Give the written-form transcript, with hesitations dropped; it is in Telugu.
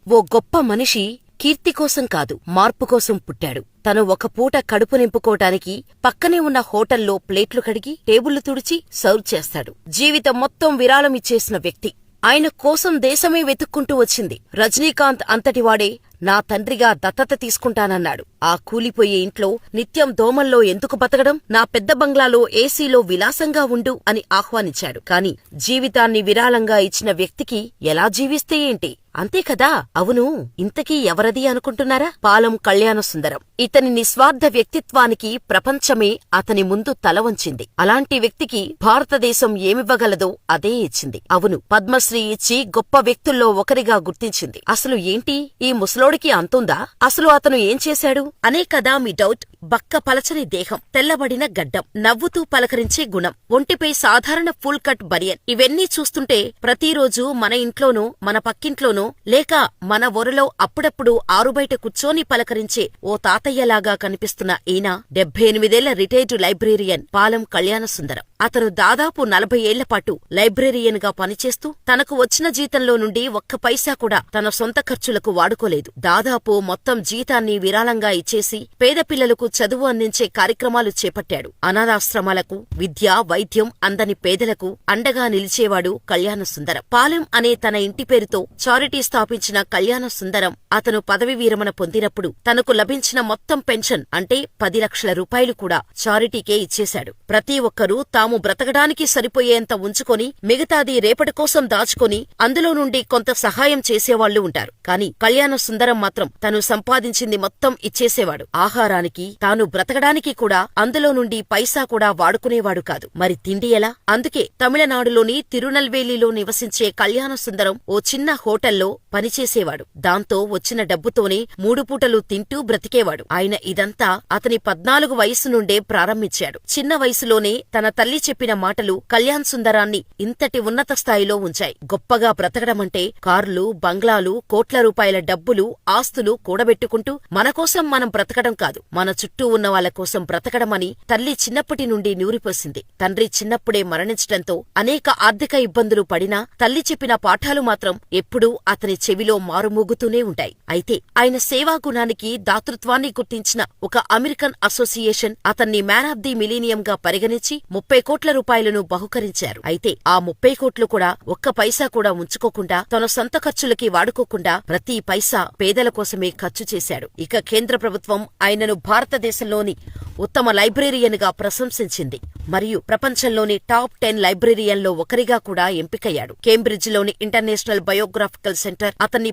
ఓ గొప్ప మనిషి కీర్తి కోసం కాదు, మార్పు కోసం పుట్టాడు. తను ఒక పూట కడుపు నింపుకోటానికి పక్కనే ఉన్న హోటల్లో ప్లేట్లు కడిగి, టేబుళ్లు తుడిచి సర్వ్ చేస్తాడు. జీవితం మొత్తం విరాళమిచ్చేసిన వ్యక్తి. ఆయన కోసం దేశమే వెతుక్కుంటూ వచ్చింది. రజనీకాంత్ అంతటివాడే నా తండ్రిగా దత్తత తీసుకుంటానన్నాడు. ఆ కూలిపోయే ఇంట్లో నిత్యం దోమల్లో ఎందుకు బతకడం, నా పెద్ద బంగ్లాలో ఏసీలో విలాసంగా ఉండు అని ఆహ్వానించాడు. కాని జీవితాన్ని విరాళంగా ఇచ్చిన వ్యక్తికి ఎలా జీవిస్తే ఏంటి? అంతేకదా. అవును, ఇంతకీ ఎవరది అనుకుంటున్నారా? పాలెం కళ్యాణసుందరం. ఇతని నిస్వార్థ వ్యక్తిత్వానికి ప్రపంచమే అతని ముందు తల వంచింది. అలాంటి వ్యక్తికి భారతదేశం ఏమివ్వగలదో అదే ఇచ్చింది. అవును, పద్మశ్రీ ఇచ్చి గొప్ప వ్యక్తుల్లో ఒకరిగా గుర్తించింది. అసలు ఏంటి ఈ ముసలోడికి అంతుందా? అసలు అతను ఏం చేశాడు అనే కదా మీ డౌట్. బక్క పలచని దేహం, తెల్లబడిన గడ్డం, నవ్వుతూ పలకరించే గుణం, ఒంటిపై సాధారణ ఫుల్ కట్ బనియన్. ఇవన్నీ చూస్తుంటే ప్రతిరోజు మన ఇంట్లోనో మన పక్కింట్లోనో లేక మన ఒరలో అప్పుడప్పుడు ఆరుబయట కూర్చొని పలకరించే ఓ తాతయ్యలాగా కనిపిస్తున్న ఈయన 78 రిటైర్డ్ లైబ్రేరియన్ పాలెం కళ్యాణసుందరం. అతను దాదాపు 40 ఏళ్లపాటు లైబ్రేరియన్ గా పనిచేస్తూ తనకు వచ్చిన జీతంలో నుండి ఒక్క పైసా కూడా తన సొంత ఖర్చులకు వాడుకోలేదు. దాదాపు మొత్తం జీతాన్ని విరాళంగా ఇచ్చేసి పేద పిల్లలకు చదువు అందించే కార్యక్రమాలు చేపట్టాడు. అనాథాశ్రమాలకు, విద్య, వైద్యం అందని పేదలకు అండగా నిలిచేవాడు కళ్యాణసుందరం. పాలెం అనే తన ఇంటి పేరుతో చారిటీ స్థాపించిన కళ్యాణసుందరం అతను పదవి విరమణ పొందినప్పుడు తనకు లభించిన మొత్తం పెన్షన్ అంటే 10 లక్షల రూపాయలు కూడా చారిటీకే ఇచ్చేశాడు. ప్రతి ఒక్కరూ తాము బ్రతకడానికి సరిపోయేంత ఉంచుకొని మిగతాది రేపటి కోసం దాచుకొని అందులో నుండి కొంత సహాయం చేసేవాళ్లు ఉంటారు. కాని కళ్యాణసుందరం మాత్రం తను సంపాదించింది మొత్తం ఇచ్చేసేవాడు. ఆహారానికి, తాను బ్రతకడానికి కూడా అందులో నుండి పైసా కూడా వాడుకునేవాడు కాదు. మరి తిండి ఎలా? అందుకే తమిళనాడులోని తిరునల్వేలిలో నివసించే కళ్యాణసుందరం ఓ చిన్న హోటల్లో పనిచేసేవాడు. దాంతో వచ్చిన డబ్బుతోనే 3 పూటలు తింటూ బ్రతికేవాడు. ఆయన ఇదంతా అతని 14 వయసు నుండే ప్రారంభించాడు. చిన్న వయసులోనే తన తల్లి చెప్పిన మాటలు కళ్యాణ్ సుందరాన్ని ఇంతటి ఉన్నత స్థాయిలో ఉంచాయి. గొప్పగా బ్రతకడమంటే కార్లు, బంగ్లాలు, కోట్ల రూపాయల డబ్బులు, ఆస్తులు కూడబెట్టుకుంటూ మనకోసం మనం బ్రతకడం కాదు, మన చుట్టూ ఉన్న వాళ్ల కోసం బ్రతకడమని తల్లి చిన్నప్పటి నుండి నూరిపోసింది. తండ్రి చిన్నప్పుడే మరణించడంతో అనేక ఆర్థిక ఇబ్బందులు పడినా తల్లి చెప్పిన పాఠాలు మాత్రం ఎప్పుడూ అతని చెవిలో మారుమోగుతూనే ఉంటాయి. అయితే ఆయన సేవాగుణానికి, దాతృత్వాన్ని గుర్తించిన ఒక అమెరికన్ అసోసియేషన్ అతన్ని మ్యాన్ ఆఫ్ ది మిలీనియంగా పరిగణించి 30 కోట్ల రూపాయలను బహుకరించారు. అయితే ఆ 30 కోట్లు కూడా ఒక్క పైసా కూడా ఉంచుకోకుండా, తన సొంత ఖర్చులకి వాడుకోకుండా ప్రతి పైసా పేదల కోసమే ఖర్చు చేశాడు. ఇక కేంద్ర ప్రభుత్వం ఆయనను భారతదేశంలోని ఉత్తమ లైబ్రేరియన్గా ప్రశంసించింది మరియు ప్రపంచంలోని టాప్ 10 లైబ్రేరియన్లో ఒకరిగా కూడా ఎంపికయ్యాడు. కేంబ్రిడ్జ్లోని ఇంటర్నేషనల్ బయోగ్రాఫికల్ సెంటర్ అతన్ని